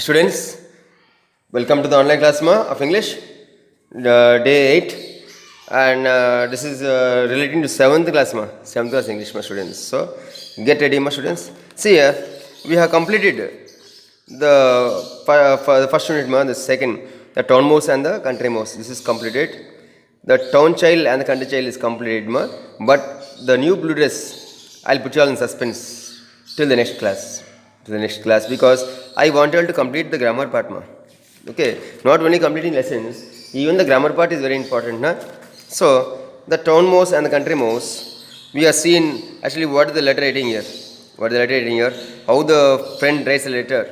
Students, welcome to the online class of English, day 8, and this is relating to 7th class 7th class English students. So, get ready students. See here, we have completed the first unit the second, the town mouse and the country mouse. This is completed. The town child and the country child is completed but the new blue dress, I'll put you all in suspense till the next class. Because I want you all to complete the grammar part okay, not only completing lessons, even the grammar part is very important So the town mouse and the country mouse, we are seen actually what is the letter writing here, how the friend writes a letter,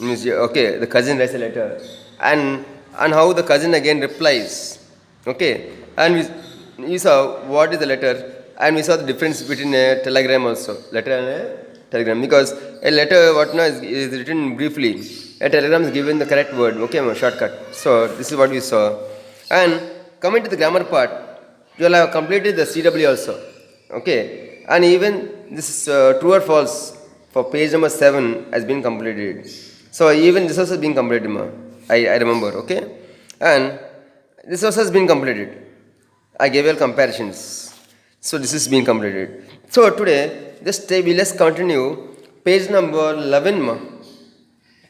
okay, the cousin writes a letter, and how the cousin again replies, okay, and we saw what is the letter, and we saw the difference between a telegram also, letter and a telegram, because a letter is written briefly, a telegram is given the correct word, okay, shortcut. So this is what we saw. And coming to the grammar part, you will have completed the CW also, okay, and even this is true or false for page number 7 has been completed. So even this also has been completed I remember, okay, and this also has been completed. I gave you comparisons. So this is being completed. So today, let's continue page number 11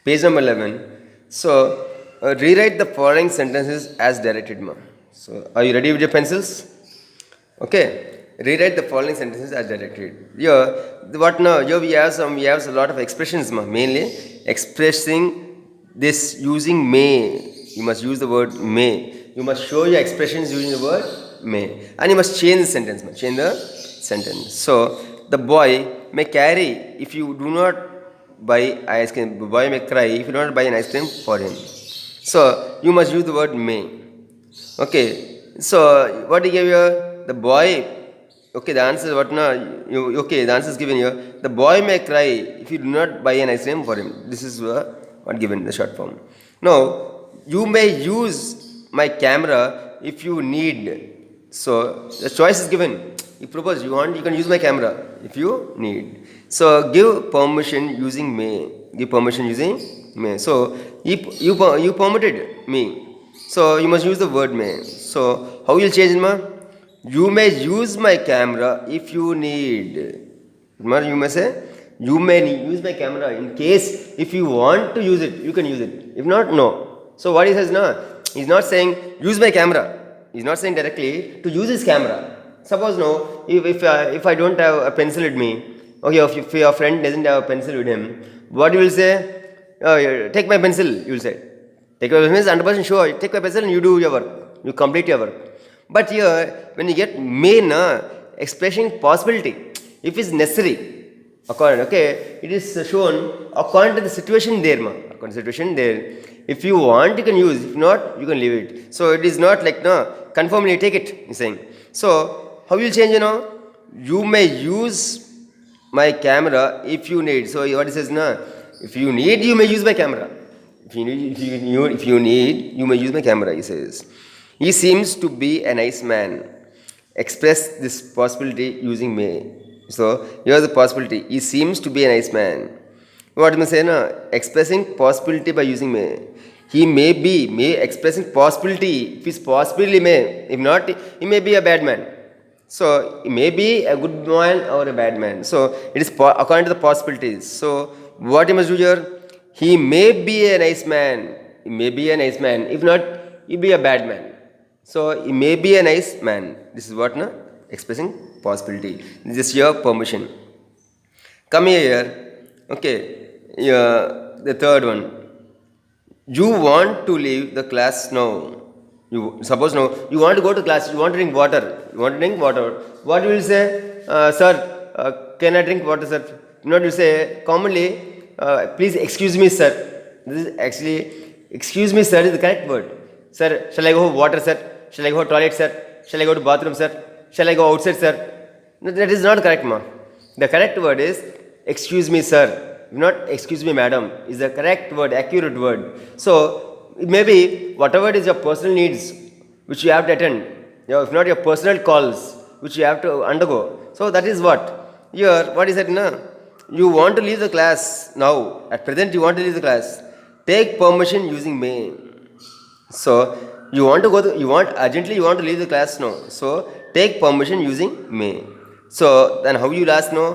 Page number 11. So rewrite the following sentences as directed So are you ready with your pencils? Okay. Rewrite the following sentences as directed. Here, what now? Here we have a lot of expressions mainly expressing this using may. You must use the word may. You must show your expressions using the word may, and you must change the sentence. Change the sentence. So the boy may carry if you do not buy ice cream. The boy may cry if you do not buy an ice cream for him. So you must use the word may. Okay. So what he gave here? The boy. Okay. The answer what now? Okay. The answer is given here. The boy may cry if you do not buy an ice cream for him. This is what given the short form. Now you may use my camera if you need. So the choice is given. You propose, you can use my camera if you need. So give permission using may. Give permission using may. So you permitted me. So you must use the word may. So how you will change it You may use my camera if you need. You may say you may use my camera in case if you want to use it, you can use it. If not, no. So what he says now, he's not saying use my camera. He's not saying directly to use his camera. Suppose no, if I don't have a pencil with me, okay, if your friend doesn't have a pencil with him, what you will say? Take my pencil, you will say. Take my pencil, 100% sure. Take my pencil and you do your work. You complete your work. But here, when you get may, expressing possibility, if it's necessary, okay, it is shown according to the situation there, according to the situation there. If you want, you can use. If not, you can leave it. So it is not like conformly take it. He's saying. So how will you change? You may use my camera if you need. So what he says if you need, you may use my camera. If you need, you may use my camera. He says. He seems to be a nice man. Express this possibility using may. So here's the possibility. He seems to be a nice man. What am I saying? Expressing possibility by using may. He may expressing possibility. If it's possibly may. If not, he may be a bad man. So he may be a good man or a bad man. So it is according to the possibilities. So what he must do here? He may be a nice man. He may be a nice man. If not, he be a bad man. So he may be a nice man. This is what expressing possibility. This is your permission. Come here. Okay. The third one. You want to leave the class now. You suppose now you want to go to class. You want to drink water. What you will say, sir? Can I drink water, sir? Not you say commonly. Please excuse me, sir. This is actually excuse me, sir is the correct word. Sir, shall I go water, sir? Shall I go toilet, sir? Shall I go to bathroom, sir? Shall I go outside, sir? No, that is not correct, The correct word is excuse me, sir. Not excuse me, madam. Is the correct word, accurate word. So maybe whatever is your personal needs which you have to attend, if not your personal calls which you have to undergo. So that is what. Here, what is it? You want to leave the class now. At present, you want to leave the class. take permission using may. So you want to go to, you want urgently, you want to leave the class now. So take permission using may. So then how you will ask no?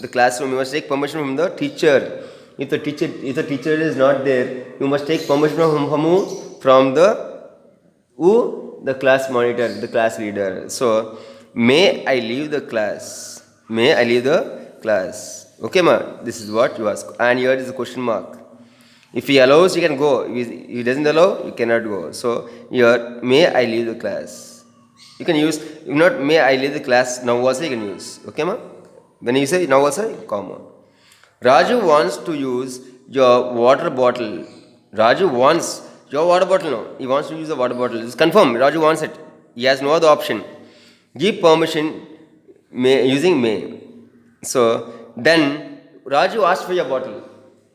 The classroom, you must take permission from the teacher. If the teacher is not there, you must take permission from who? From the who? The class monitor, the class leader. So may I leave the class? May I leave the class? Okay, ma. This is what you ask. And here is the question mark. If he allows, you can go. If he doesn't allow, you cannot go. So here, may I leave the class? You can use, if not, may I leave the class now also you can use. Okay, ma? When you say now also, comma. Raju wants to use your water bottle. Raju wants your water bottle now. He wants to use the water bottle. It's confirmed. Raju wants it. He has no other option. Give permission may, using may. So then Raju asked for your bottle.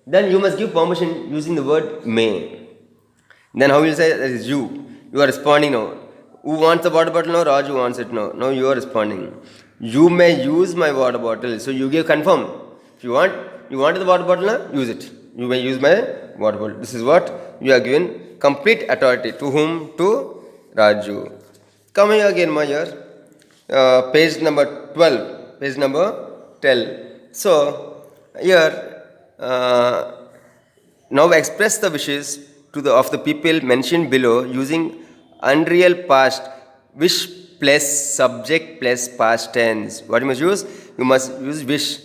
Then you must give permission using the word may. Then how will you say that is you? You are responding now. Who wants the water bottle now? Raju wants it now. Now you are responding. You may use my water bottle. So you give confirm. If you want the water bottle now, use it. You may use my water bottle. This is what you are given complete authority. To whom? To Raju. Come here again, my year. Page number 12. Page number 12. So here now express the wishes of the people mentioned below using unreal past wish plus subject plus past tense. What you must use? You must use wish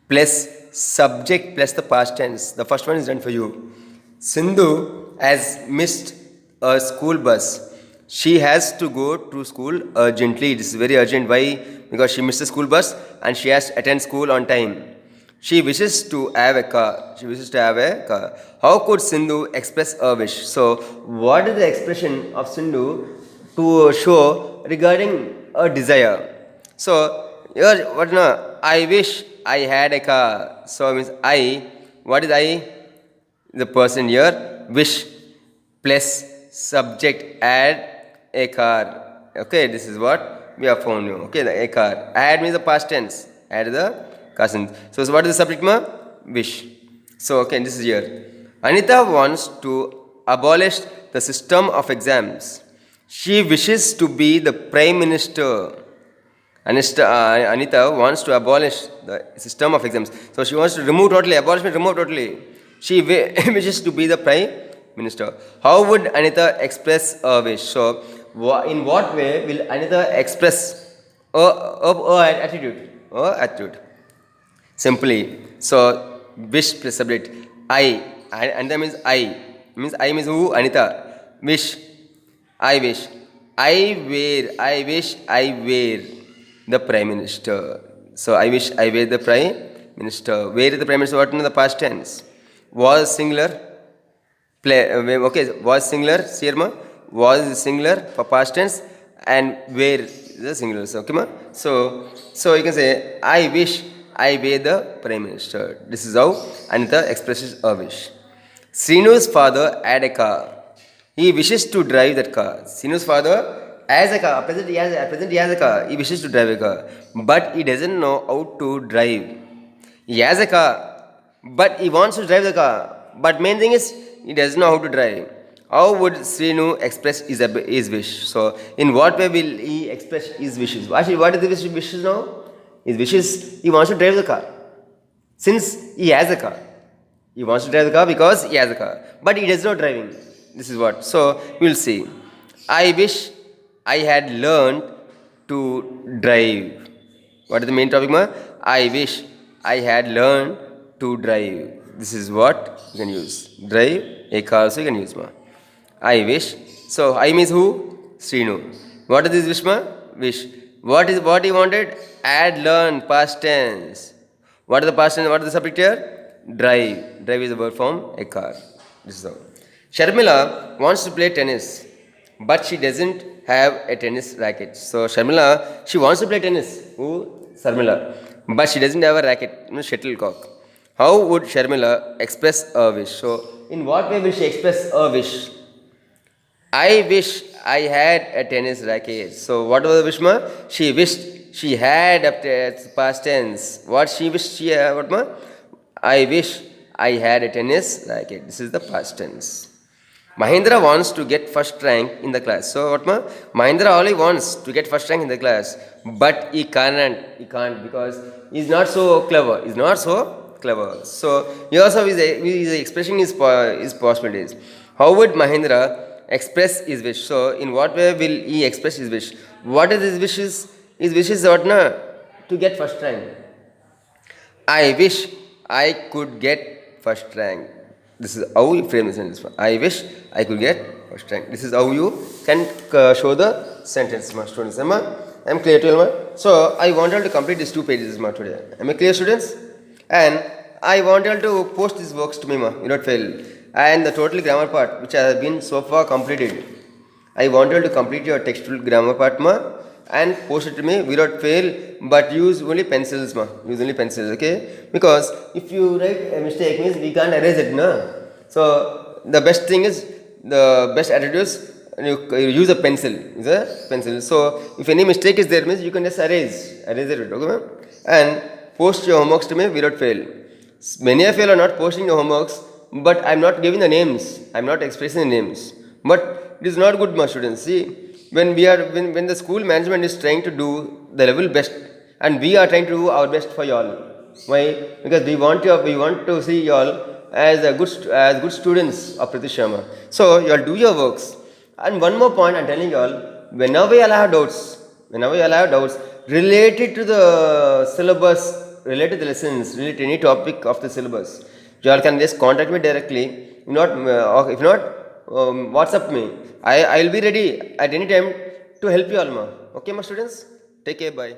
plus subject plus the past tense. The first one is done for you. Sindhu has missed a school bus. She has to go to school urgently. This is very urgent. Why? Because she missed the school bus and she has to attend school on time. She wishes to have a car. She wishes to have a car. How could Sindhu express a wish? So, what is the expression of Sindhu to show regarding a desire? So, here, what no? I wish I had a car. So, means I. What is I? The person here. Wish plus subject add a car. Okay, this is what we have found you. Okay, a car. Add means the past tense. Add the cousins. So what is the subject ma? Wish. So okay, this is here. Anita wants to abolish the system of exams. She wishes to be the Prime Minister. Anita wants to abolish the system of exams. So she wants to remove totally, abolishment, remove totally. She wishes to be the Prime Minister. How would Anita express a wish? So in what way will Anita express her attitude? Her attitude. Simply. So wish plus subject. I. Anita means I. Means I means who? Anita. Wish. I wish. I wish I were the Prime Minister. So I wish I were the Prime Minister. Where is the Prime Minister? What in the past tense? Was singular. Okay, was singular. Sirma. Was singular for past tense. And where is the singular. So, okay, ma? So you can say I wish I were the Prime Minister. This is how Anita expresses a wish. Srinu's father had a car. He wishes to drive that car. Srinu's father has a car. At present he has a car. He wishes to drive a car. But he doesn't know how to drive. He has a car. But he wants to drive the car. But main thing is he doesn't know how to drive. How would Srinu express his wish? So in what way will he express his wishes? Actually, what is the wishes now? His wishes, he wants to drive the car. Since he has a car. He wants to drive the car because he has a car. But he does not driving. This is what. So, we will see. I wish I had learned to drive. What is the main topic, ma? I wish I had learned to drive. This is what you can use. Drive a car also you can use, ma. I wish. So, I means who? Srinu. What is this wish, ma? Wish. What he wanted? Add, learn, past tense. What is the past tense? What is the subject here? Drive. Drive is the verb form, a car. This is how. Sharmila wants to play tennis, but she doesn't have a tennis racket. So Sharmila, she wants to play tennis. Who? Sharmila. But she doesn't have a racket, shuttlecock. How would Sharmila express a wish? So in what way will she express a wish? I wish I had a tennis racket. So what was the wish, ma? She wished she had up to past tense. What she wished she had, what, ma? I wish I had a tennis racket. This is the past tense. Mahindra wants to get first rank in the class. So what ma? Mahindra only wants to get first rank in the class, but he can't. He can't because he's not so clever. He's not so clever. So he also is expressing his possibilities. How would Mahindra express his wish? So in what way will he express his wish? What is his wishes? His wishes what na? To get first rank. I wish I could get first rank. This is how you frame the sentence. I wish I could get first rank. This is how you can show the sentence, my students. Am I clear to you? Ma? So I want you to complete these 2 pages ma, today. Am I clear, students? And I want you to post these works to me, ma. You not fail. And the total grammar part, which has been so far completed, I want you to complete your textual grammar part, ma, and post it to me without fail, but use only pencils, ma. Use only pencils, okay? Because if you write a mistake means we can't erase it, no? So the best thing is, the best attitude is you use a pencil. Use a pencil. So if any mistake is there means you can just erase it, okay, ma'am? And post your homeworks to me without fail. Many of you are not posting your homeworks, but I'm not giving the names. I'm not expressing the names. But it is not good, my students. See, when the school management is trying to do the level best, and we are trying to do our best for y'all. Why? Because we want to see y'all as good students of Pratish Sharma. So y'all do your works. And one more point I'm telling y'all, whenever y'all have doubts related to the syllabus, related to the lessons, related to any topic of the syllabus, y'all can just contact me directly. If not, WhatsApp me. I will be ready at any time to help you all, ma. Okay, my students? Take care, bye.